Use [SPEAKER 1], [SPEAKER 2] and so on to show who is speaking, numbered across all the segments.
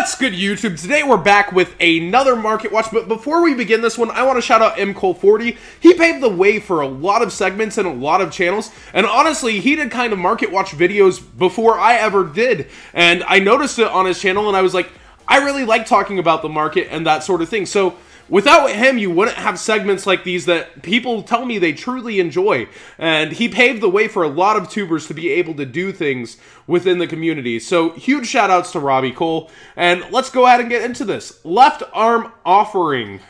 [SPEAKER 1] What's good, YouTube? Today we're back with another Market Watch, but before we begin this one, I want to shout out MCole40. He paved the way for a lot of segments and a lot of channels, and honestly, he did kind of Market Watch videos before I ever did, and I noticed it on his channel, and I was like, I really like talking about the market and that sort of thing. So without him, you wouldn't have segments like these that people tell me they truly enjoy. And he paved the way for a lot of tubers to be able to do things within the community. So huge shout outs to Robbie Cole. And let's go ahead and get into this. Left arm offering.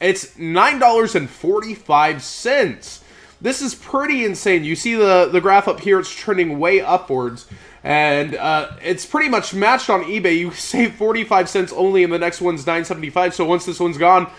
[SPEAKER 1] It's $9.45. This is pretty insane. You see the graph up here, it's trending way upwards. And it's pretty much matched on eBay. You save 45 cents only, and the next one's $9.75. So once this one's gone,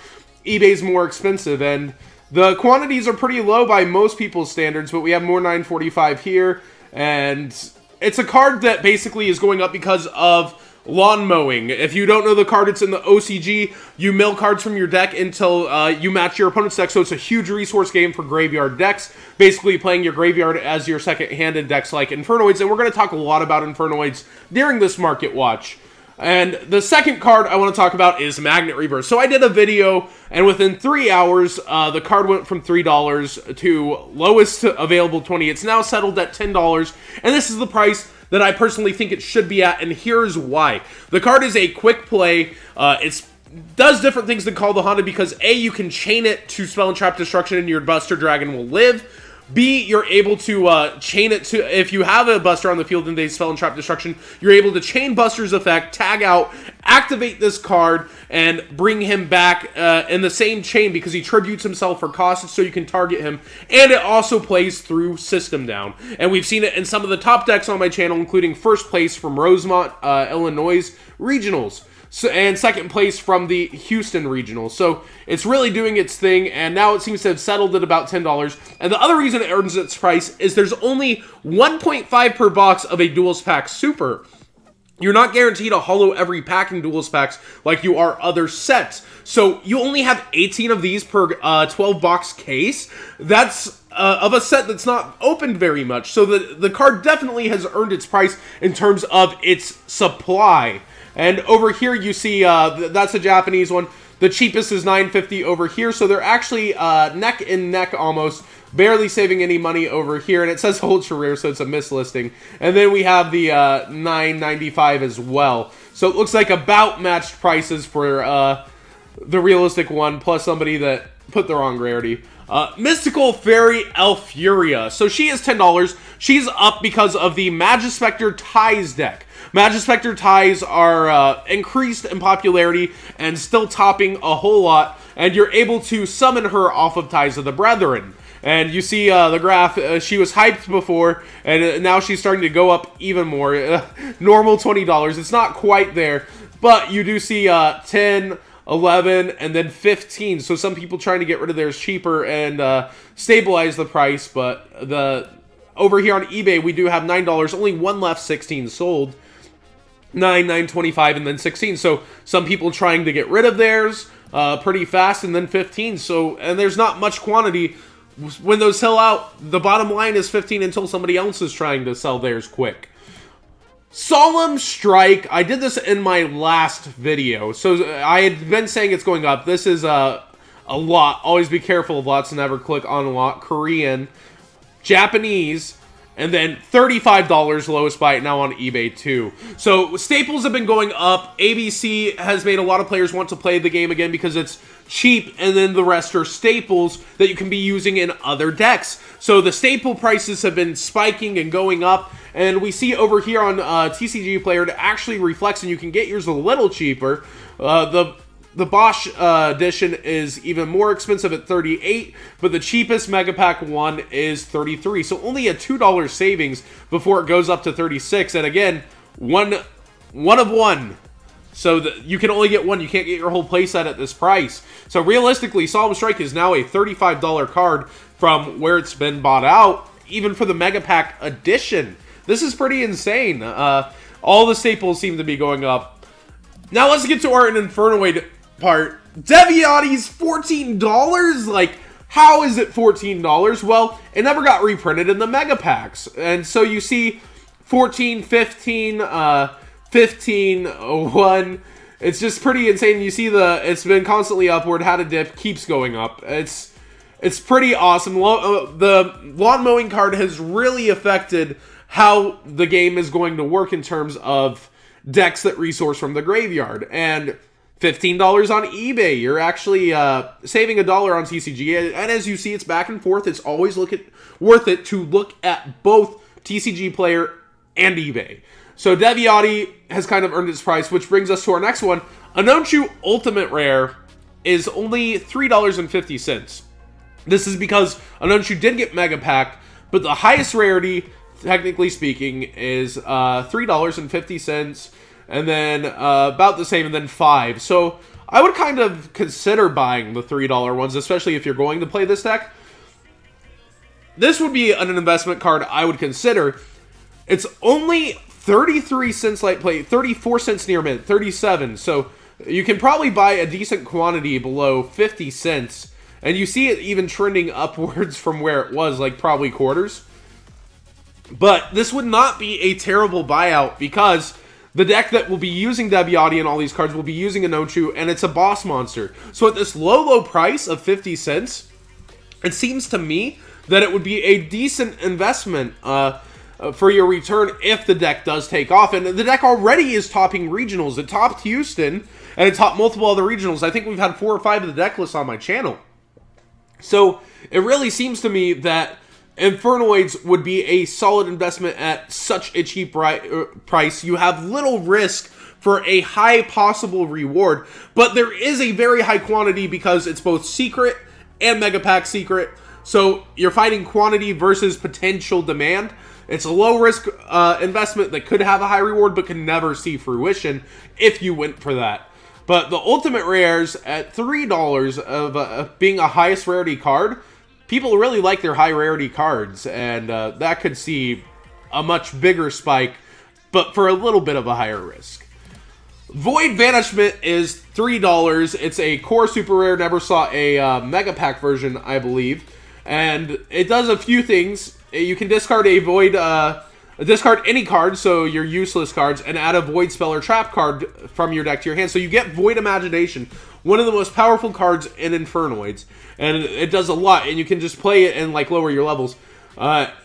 [SPEAKER 1] eBay's more expensive. And the quantities are pretty low by most people's standards, but we have more $9.45 here. And it's a card that basically is going up because of lawn mowing. If you don't know the card, it's in the OCG. You mill cards from your deck until you match your opponent's deck, so it's a huge resource game for graveyard decks, basically playing your graveyard as your second-handed decks like Infernoids, and we're going to talk a lot about Infernoids during this Market Watch. And the second card I want to talk about is Magnet Reverse. So I did a video, and within 3 hours, the card went from $3 to lowest available 20. It's now settled at $10, and this is the price that I personally think it should be at, and here's why. The card is a quick play. It does different things than Call the Haunted because A, you can chain it to Spell and Trap Destruction and your Buster Dragon will live. B, you're able to chain it to, if you have a Buster on the field and they Spell and Trap Destruction, you're able to chain Buster's effect, tag out, activate this card, and bring him back in the same chain because he tributes himself for cost, so you can target him. And it also plays through System Down. And we've seen it in some of the top decks on my channel, including first place from Rosemont, Illinois Regionals. So, and second place from the Houston Regional. So it's really doing its thing, and now it seems to have settled at about $10. And the other reason it earns its price is there's only 1.5 per box of a Duels Pack Super. You're not guaranteed to hollow every pack in Duels Packs like you are other sets. So you only have 18 of these per 12-box case. That's of a set that's not opened very much. So the card definitely has earned its price in terms of its supply. And over here you see, that's a Japanese one. The cheapest is $9.50 over here. So they're actually neck and neck almost, barely saving any money over here. And it says ultra rare, so it's a mislisting. And then we have the $9.95 as well. So it looks like about matched prices for the realistic one, plus somebody that put the wrong rarity. Mystical Fairy Elfuria. So she is $10. She's up because of the Magispector Ties deck. Magispector Ties are increased in popularity and still topping a whole lot, and you're able to summon her off of Ties of the Brethren. And you see the graph, she was hyped before, and now she's starting to go up even more. Normal $20. It's not quite there, but you do see 10, 11, and then 15. So some people trying to get rid of theirs cheaper and stabilize the price, but over here on eBay, we do have $9. Only one left, 16 sold. 9.25, and then 16. So some people trying to get rid of theirs pretty fast, and then 15. So, and there's not much quantity. When those sell out, the bottom line is 15 until somebody else is trying to sell theirs quick. Solemn Strike. I did this in my last video. So I had been saying it's going up. This is a lot. Always be careful of lots, never click on a lot. Korean, Japanese, and then $35 lowest buy it now on eBay too. So staples have been going up. ABC has made a lot of players want to play the game again because it's cheap, and then the rest are staples that you can be using in other decks. So the staple prices have been spiking and going up, and we see over here on TCG Player it actually reflects, and you can get yours a little cheaper. The Bosch edition is even more expensive at $38, but the cheapest Mega Pack 1 is $33. So only a $2 savings before it goes up to $36. And again, one of one. So you can only get one. You can't get your whole playset at this price. So realistically, Solemn Strike is now a $35 card from where it's been bought out, even for the Mega Pack edition. This is pretty insane. All the staples seem to be going up. Now let's get to our Infernoid part. Deviati's $14? Like, how is it $14? Well, it never got reprinted in the Mega Packs. And so you see 14, 15, 15, 1, It's just pretty insane. You see it's been constantly upward, had a dip, keeps going up. It's pretty awesome. The lawn mowing card has really affected how the game is going to work in terms of decks that resource from the graveyard. And $15 on eBay, you're actually saving $1 on TCG. And as you see, it's back and forth. It's always worth it to look at both TCG Player and eBay. So Deviati has kind of earned its price, which brings us to our next one. Anonchu Ultimate Rare is only $3.50. This is because Anonchu did get Mega Pack, but the highest rarity, technically speaking, is $3.50, and then about the same, and then $5. So I would kind of consider buying the $3 ones, especially if you're going to play this deck. This would be an investment card I would consider. It's only 33 cents light plate, 34 cents near mint, 37. So you can probably buy a decent quantity below 50 cents. And you see it even trending upwards from where it was, like probably quarters. But this would not be a terrible buyout because the deck that will be using Deviati and all these cards will be using Anonchu, and it's a boss monster. So at this low price of 50 cents, it seems to me that it would be a decent investment for your return if the deck does take off. And the deck already is topping regionals. It topped Houston, and it topped multiple other regionals. I think we've had 4 or 5 of the deck lists on my channel. So it really seems to me that Infernoids would be a solid investment at such a cheap price. You have little risk for a high possible reward, but there is a very high quantity because it's both secret and Mega Pack secret. So you're fighting quantity versus potential demand. It's a low risk investment that could have a high reward but can never see fruition if you went for that. But the Ultimate Rares at $3 of being a highest rarity card, people really like their high rarity cards, and that could see a much bigger spike, but for a little bit of a higher risk. Void Banishment is $3. It's a core super rare, never saw a Mega Pack version, I believe. And it does a few things. You can discard a Void, discard any card, so your useless cards, and add a Void Spell or Trap card from your deck to your hand. So you get Void Imagination, one of the most powerful cards in Infernoids. And it does a lot, and you can just play it and like lower your levels.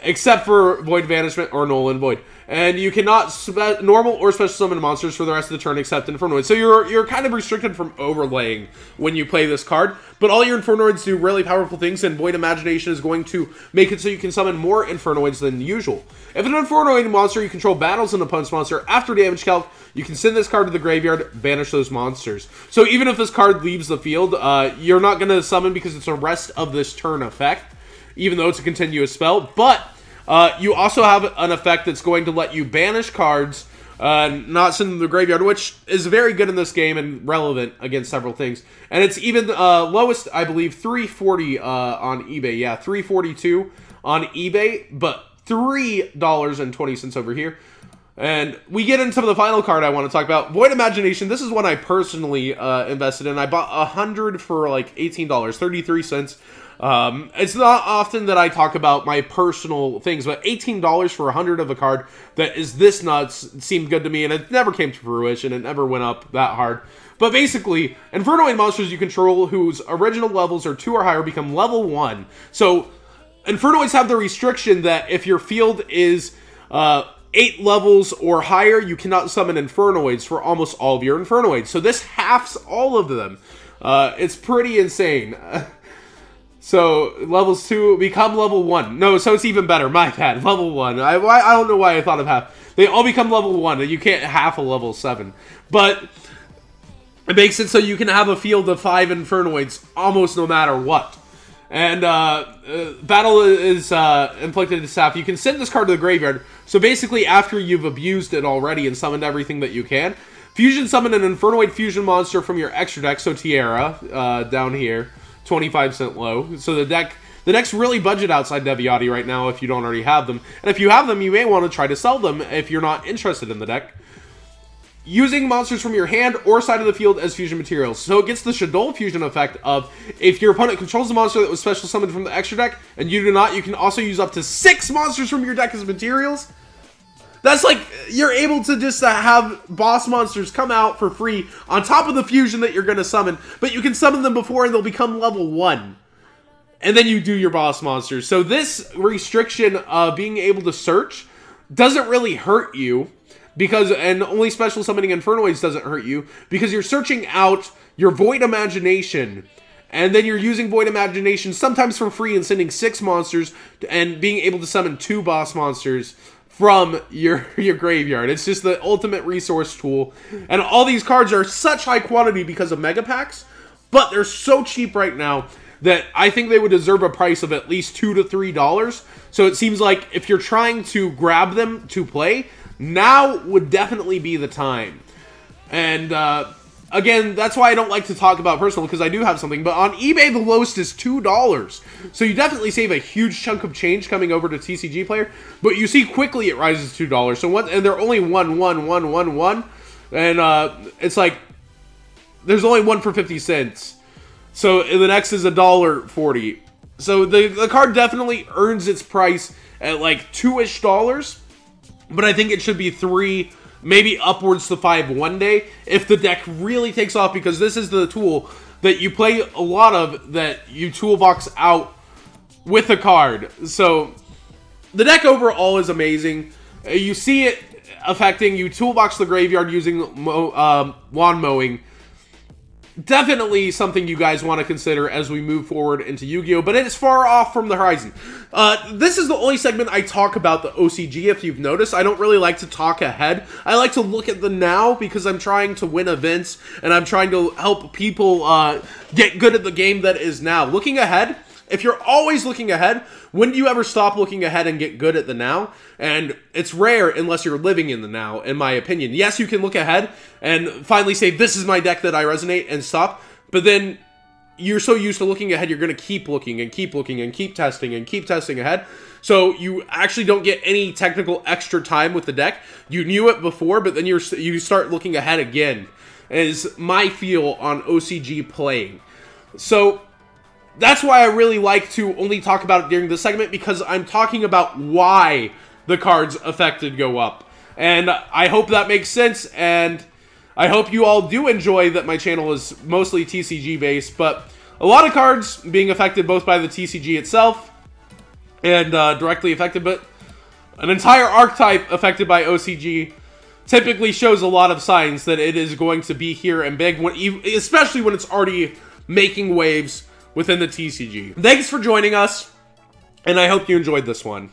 [SPEAKER 1] Except for Void Banishment or Null and Void. And you cannot normal or special summon monsters for the rest of the turn except Infernoids. So you're kind of restricted from overlaying when you play this card. But all your Infernoids do really powerful things, and Void Imagination is going to make it so you can summon more Infernoids than usual. If an Infernoid monster you control battles an opponent's monster after damage calc, you can send this card to the graveyard, banish those monsters. So even if this card leaves the field, you're not going to summon because it's a rest of this turn effect, even though it's a continuous spell. But you also have an effect that's going to let you banish cards, not send them to the graveyard, which is very good in this game and relevant against several things. And it's even lowest, I believe, $3.40 on eBay. Yeah, $3.42 on eBay, but $3.20 over here. And we get into the final card I want to talk about, Void Imagination. This is one I personally invested in. I bought 100 for like $18, 33 cents. It's not often that I talk about my personal things, but $18 for 100 of a card that is this nuts seemed good to me, and it never came to fruition. It never went up that hard. But basically, Infernoid monsters you control whose original levels are 2 or higher become level 1. So Infernoids have the restriction that if your field is 8 levels or higher, you cannot summon Infernoids for almost all of your Infernoids. So this halves all of them. It's pretty insane. So levels 2 become level 1. No, so it's even better. My bad. Level 1. I don't know why I thought of half. They all become level 1, and you can't half a level 7. But it makes it so you can have a field of 5 Infernoids almost no matter what. And battle is inflicted to staff. You can send this card to the graveyard. So basically, after you've abused it already and summoned everything that you can, fusion summon an Infernoid fusion monster from your extra deck. So Tierra, down here, 25 cent low. So the deck's really budget outside Deviati right now if you don't already have them. And if you have them, you may want to try to sell them if you're not interested in the deck. Using monsters from your hand or side of the field as fusion materials. So it gets the Shaddoll fusion effect of if your opponent controls a monster that was special summoned from the extra deck and you do not, you can also use up to 6 monsters from your deck as materials. That's like, you're able to just have boss monsters come out for free on top of the fusion that you're going to summon, but you can summon them before and they'll become level 1. And then you do your boss monsters. So this restriction of being able to search doesn't really hurt you, because, and only special summoning Infernoids doesn't hurt you, because you're searching out your Void Imagination, and then you're using Void Imagination sometimes for free and sending 6 monsters and being able to summon 2 boss monsters from your graveyard. It's just the ultimate resource tool. And all these cards are such high quantity because of Mega Packs, but they're so cheap right now that I think they would deserve a price of at least $2 to $3. So it seems like if you're trying to grab them to play, now would definitely be the time. And again, that's why I don't like to talk about personal, because I do have something. But on eBay, the lowest is $2. So you definitely save a huge chunk of change coming over to TCG Player. But you see quickly it rises to $2. So and they're only 1, 1, 1, 1, 1. And it's like, there's only 1 for 50 cents. So the next is $1.40. So the card definitely earns its price at like $2-ish. But I think it should be 3, maybe upwards to 5 one day, if the deck really takes off, because this is the tool that you play a lot of, that you toolbox out with a card. So the deck overall is amazing. You see it affecting, you toolbox the graveyard using lawn mowing. Definitely something you guys want to consider as we move forward into Yu-Gi-Oh! But it's far off from the horizon. This is the only segment I talk about the OCG, if you've noticed. I don't really like to talk ahead. I like to look at the now, because I'm trying to win events, and I'm trying to help people get good at the game that is now. Looking ahead, if you're always looking ahead, when do you ever stop looking ahead and get good at the now? And it's rare unless you're living in the now, in my opinion. Yes, you can look ahead and finally say, this is my deck that I resonate, and stop. But then you're so used to looking ahead, you're going to keep looking and keep looking and keep testing ahead. So you actually don't get any technical extra time with the deck. You knew it before, but then you start looking ahead again, is my feel on OCG playing. So that's why I really like to only talk about it during this segment, because I'm talking about why the cards affected go up. And I hope that makes sense, and I hope you all do enjoy that my channel is mostly TCG based, but a lot of cards being affected both by the TCG itself and directly affected, but an entire archetype affected by OCG typically shows a lot of signs that it is going to be here and big, especially when it's already making waves within the TCG. Thanks for joining us, and I hope you enjoyed this one.